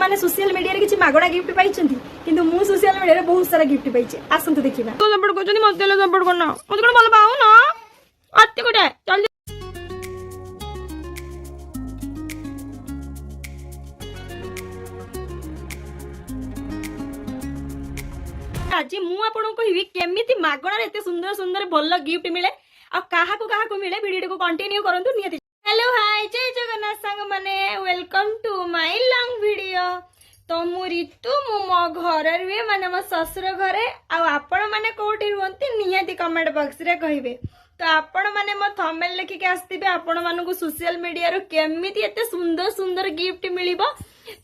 मैंने social media रे किछि मागणा गिफ्ट पाइछंती किंतु मु सोशल मीडिया रे बहुत सारा गिफ्ट पाइछे आसंतु देखिबा तो सपोर्ट करछनी मते ले सपोर्ट करना मते कोन भल पाऊ ना अत्ते कोटे चल आज मु आपन कहबी केमिति मागणा रे एते सुंदर सुंदर भल गिफ्ट मिले आ काहा को मिले वीडियो को कंटिन्यू करंतु नियति। हेलो हाय जय जगन्नाथ संग माने welcome to my long video. तो मु ऋतु मु मो घर रे माने मो ससुर घरे आ आपण माने कोठी रुहंती नियति कमेंट बॉक्स रे कहिबे। तो आपण माने मो थंबनेल लिखि के आस्तिबे आपण मानू को सोशल मीडिया रो केमिति एते सुंदर सुंदर गिफ्ट मिलिबो।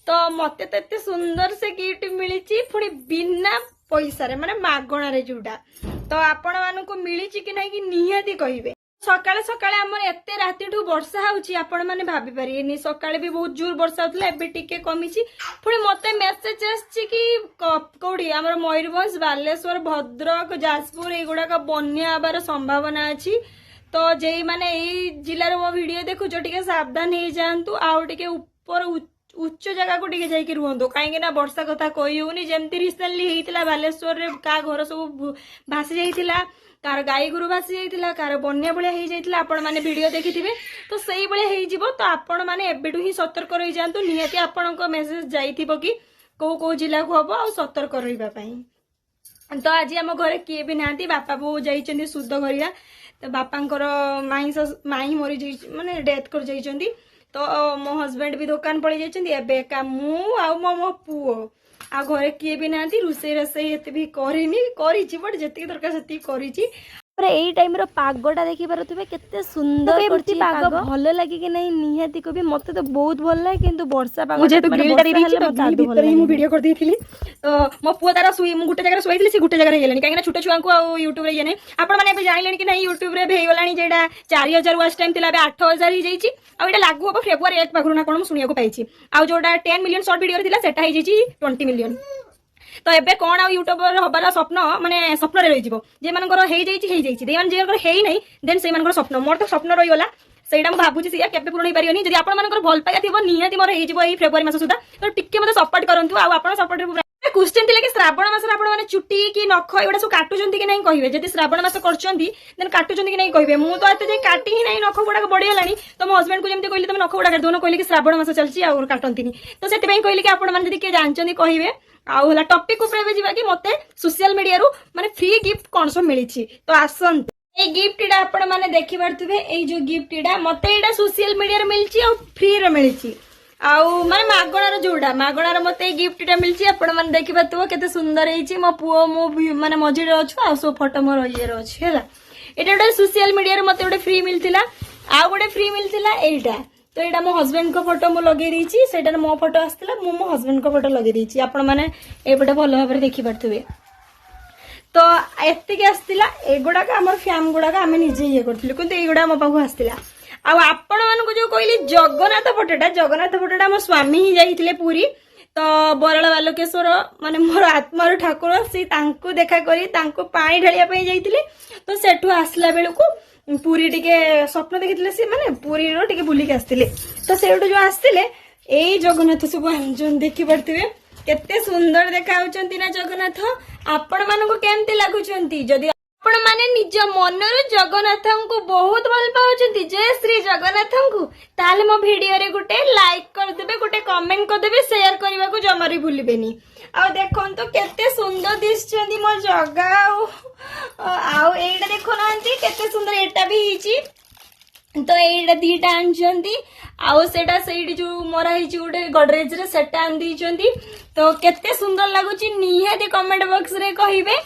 तो मते तो एते सुंदर से गिफ्ट मिलिची पुणी बिना पैसा रे माने मागणा रे जुडा। तो आपण मानू को मिलिची कि नै कि नियति कहिबे। सकाळे सकाळे हमर एते राती ठू वर्षा होउची आपण माने भाबी परियेनी सकाळे भी बहुत जोर वर्षा होतला एबे टिके कमिची पुणी मते मेसेज आछी कि कोडी हमर मयूरभंज बालेश्वर भद्रक जाजपुर एगुडा का बन्या आबार संभावना अछि। तो जेई माने एई जिल्ला रो वीडियो देखु जो टिके सावधान हे जानतु आउ टिके ऊपर उच्च जगह को टिके जाइके रुहंतो काहेकि ना वर्षा कथा कहि होनी जेमति रिसेंटली हेतिला बालेश्वर रे का घर सब भासी जाइतिला कार गाई गुरु भासी जाइतिला कार बन्या बळिया हे जाइतिला आपण माने वीडियो देखिथिबे। तो सेही बळिया हे जिवो तो आपण माने एबेडू ही सतर्क रहि जानतु नियति आपण को मेसेज जाइथिबो कि को जिल्ला को हबो आ सतर्क रहिबा पई। तो आज हम घरे किए भी नांती बापा बो जाइचंदी शुद्ध घरिया। तो बापांकर माई मरी जाई माने डेथ कर जाइचंदी। तो मो हस्बैंड भी दुकान पड़े जाइचंदी एबे का मु आ मो पुओ आ घरे किए भी नांती रुसे रसे एते भी करिनी करिची बट जति दरकार सति करिची। पर एई टाइम रो पागोटा देखि पारथुबे केते सुंदर करछि पाग भलो लागि कि नै निहाती को भी मते तो बहुत भल लागे किंतु वर्षा पाग मुझे तो ग्रिल दी छी तो ग्रिल भीतर ही मु वीडियो कर देथिली। तो मो पुआ तारा सुई मु गुटे जगह सुईथिली से गुटे जगह हेलेनी काहे ना छोटो छुआ को आ YouTube रे येने आपण माने जानिलेनी कि नै YouTube रे भे गलानी जेडा 4000 वाच टाइम तिला बे 8000 ही जाईची आ एटा लागू हो फेब्रुआरी 1 पाखरु ना कोन मु सुनिया को पाइची आ जोडा 10 मिलियन शॉर्ट वीडियो थिला सेटा हे जाईची 20 मिलियन। तो एबे कोन आ यूट्यूबर हबार स्वप्न माने स्वप्न रे रहि जिवो जे मानकर हे जाईची दे मान जे मानकर हेई नै देन से मानकर स्वप्न मोर तो स्वप्न रहि गला सेटा मु भाबुची सिया केबे पूर्ण हे पारियोनी जदि आपण मानकर भल पाइया थिबो निहाती मोर हे जिवो एई फेब्रुआरी मास सुदा। तो टिके मते सपोर्ट करंतु आ आपण सपोर्ट रे क्वेश्चन थिला कि श्रावण मास आपण माने चुटी कि नख एडा सब काटुचंती कि नै कहिबे जदि श्रावण मास करचंती देन काटुचंती कि नै कहिबे मु तो एते जे काटी ही नै नख गुडा बडी हलानी। तो मो हस्बैंड को जेमते कहली तमे नख गुडा काट दोनो कहली कि श्रावण मास चलची आ काटंतीनी तो सेते पई कहली कि आपण माने जदि के जानचंती कहिबे आउ हला टॉपिक ऊपर जीवा कि मते सोशल मीडिया रू माने फ्री गिफ्ट कोन सब मिलिछि। तो आसंत ए गिफ्ट इडा आपण माने देखि पारथुबे ए जो गिफ्ट इडा मते इडा सोशल मीडिया रे मिलिछि आ फ्री रे मिलिछि आउ माने मागणा रो जोडा मागणा रो मते गिफ्ट इडा मिलिछि आपण माने देखि पारथुबो केते सुंदर हेछि मो पुओ मो माने मझी रे अछु आ सो फोटो मोर ये रो अछि हैला एटा ओडा सोशल मीडिया रे मते ओडा फ्री मिलथिला आ गोडे फ्री मिलथिला एटा। तो यहाँ मो हस्बैंड को फोटो मु लगे रही से मो फोटो आसला मो हस्बैंड को फोटो लगे रही आपण मैंने एपटे भल भाव देखी पारे। तो एतिक आसला एगुड़ाक आम फैम गुड़ाक आम निजे ये करूँ कि युवा मो पाक आसला आपण मानक जो कहली जगन्नाथ फोटोटा मो स्वामी ही जाइए पुरी। तो बराल बालकेश्वर माने मोर आत्मार ठाकुर से देखा करी पानी ढालिया जाइए। तो सेठू आसला बेलू पुरी टिके स्वप्न देखिथिले से माने पुरी रो टिके बुली के आस्तिले। तो सेठू जो आस्तिले एई जगन्नाथ सब आंजन देखि परथिबे केते सुंदर देखा होचंती ना जगन्नाथ आपण मानको केमती लागुचंती। जदि आपण माने निज मनरु जगन्नाथन को बहुत भल पाउचंती जय श्री जगन्नाथन को ताले मो वीडियो रे गुटे लाइक कर देबे गुटे कमेंट कर देबे शेयर करबा को जमारी भूलिबेनी। आ देखन तो केते सुंदर दिसचंदी मो जगा आउ एटा देखो नांती केते सुंदर एटा भी हिची। तो एटा दीटा आनचंती आउ सेटा सेठी जो मरा हिची गोटे गडरेज रे सेटा आन दीचंती। तो केते सुंदर लागुची निहाती कमेंट बॉक्स रे कहिबे।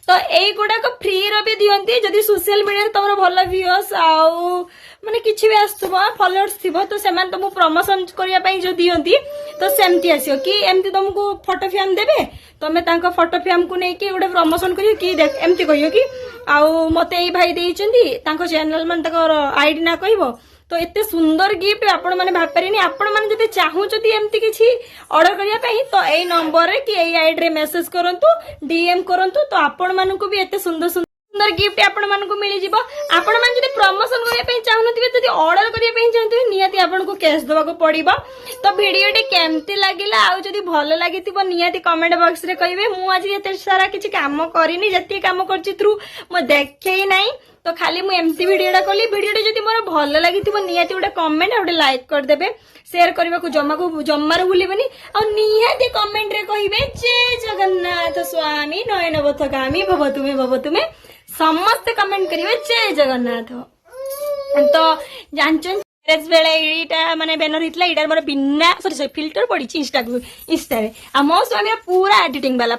तो एई गुडा को फ्री रो भी दियंती जदि सोशल मीडिया तमरो भल व्यूअर्स आउ माने किछि भी आस्तबो फॉलोअर्स थिबो तो सेमान तुमको प्रमोशन करिया पई जो दियंती तो सेमती आसियो कि एमती तुमको फोटो फ्रेम देबे तमे तांका फोटो फ्रेम को नै कि गोटे प्रमोशन करियो कि देख एमती कहियो कि आउ मते एई भाई देइचंती तांको चैनल मन ताको आईडी ना कहिबो। तो एते सुंदर गिफ्ट आपण माने भाब परिनी आपण माने जदि चाहूचती एमती किछि ऑर्डर करिया पई तो एई नंबर रे कि एई आईडी रे मेसेज करंतु डीएम करंतु। तो आपण मानकु भी एते सुंदर सुंदर गिफ्ट आपण मानकु मिली जिवो आपण मान जदि प्रमोशन करिया पे चाहनुथिबे जदि ऑर्डर करिया पे चाहनुथिबे निहाती आपण को कैश देबा को पड़िबो तो वीडियो टी केमती लागिला आ जदि भलो लागितिबो निहाती कमेंट बॉक्स रे कहिबे मु आज एते सारा किछि काम करिनी जति काम करछि थ्रू म देखै नाही तो खाली मु एमती वीडियोटा कली वीडियोटा जदि मोर भलो लागितिबो निहाती गोटे कमेंट आ गोटे लाइक कर देबे शेयर करबा को जम्मार भूलिबेनी आ निहाती कमेंट रे कहिबे जय जगन्नाथ स्वामी नयनपथगामी भव तुमे समस्त कमेंट करिवे जय जगन्नाथ तो जानचन मैरेज बेले एटा माने बैनर हितला एटा मोर बिना सॉरी फिल्टर पड़ी इंस्टा रे आ मो स्वामी पूरा एडिटिंग वाला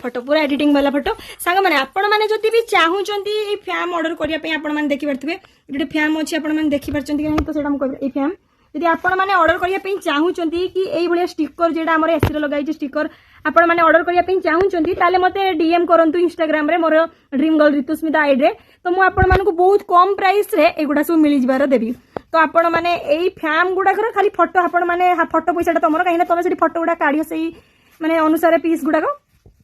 फोटो सांग माने आपण माने जति भी चाहूचंती ए फैम ऑर्डर करिया पे आपण माने देखि परथबे एटा फैम अछि आपण माने देखि परचंती कि तो सेटा हम कहबे ए फैम यदि आपण माने ऑर्डर करिया पे चाहूचंती कि एई भलिया स्टिकर जेडा हमर एसी रे लगाई स्टिकर आपण माने ऑर्डर करिया पे चाहूचंती ताले मते डीएम करंतु इंस्टाग्राम रे मोर ड्रीम गर्ल ऋतुस्मिता आईडी रे तो मु आपण मानकु बहुत कम प्राइस रे एगुडा सब मिली जिबार देबी तो आपण माने एई फैम गुडा कर खाली फोटो आपण माने फोटो पैसाटा तमरो काहिना तमे सेठी फोटो गुडा काढियो सेई माने अनुसार पीस गुडा को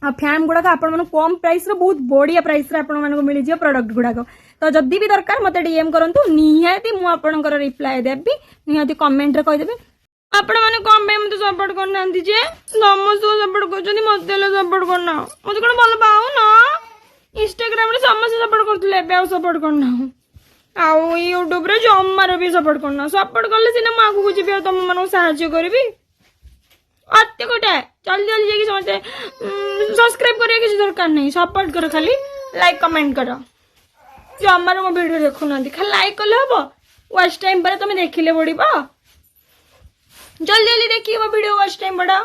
आ फैम गुडा आपण माने कम प्राइस रे बहुत बढ़िया प्राइस रे आपण मानकु मिली जियो प्रोडक्ट गुडा को तो जदी भी दरकार मते डीएम करंतु निहाती मु आपणकर रिप्लाई देबी निहाती कमेंट रे कहि देबे आपण माने कम पे मते सपोर्ट करनांती जे समस्त सपोर्ट करछनी मते ले सपोर्ट करना मते कोन भल पाऊ ना इंस्टाग्राम रे समस्त सपोर्ट करथले बे आ सपोर्ट करना आउ यूट्यूब रे जम्मार भी सपोर्ट करना सपोर्ट करले सिना मा आगु जीबे तुम मानो सहायता करबी अत्ते कोटे जल्दी जल्दी जाके समझते सब्सक्राइब करिया किसी दरकार नहीं सपोर्ट करो खाली लाइक कमेंट करो जम्मार मो वीडियो देखु नांती खाली लाइक कले हबो वॉच टाइम पर तुम देखिले पड़िबो जल्दी जल्दी देखिए वो वीडियो वॉच टाइम बढ़ाओ।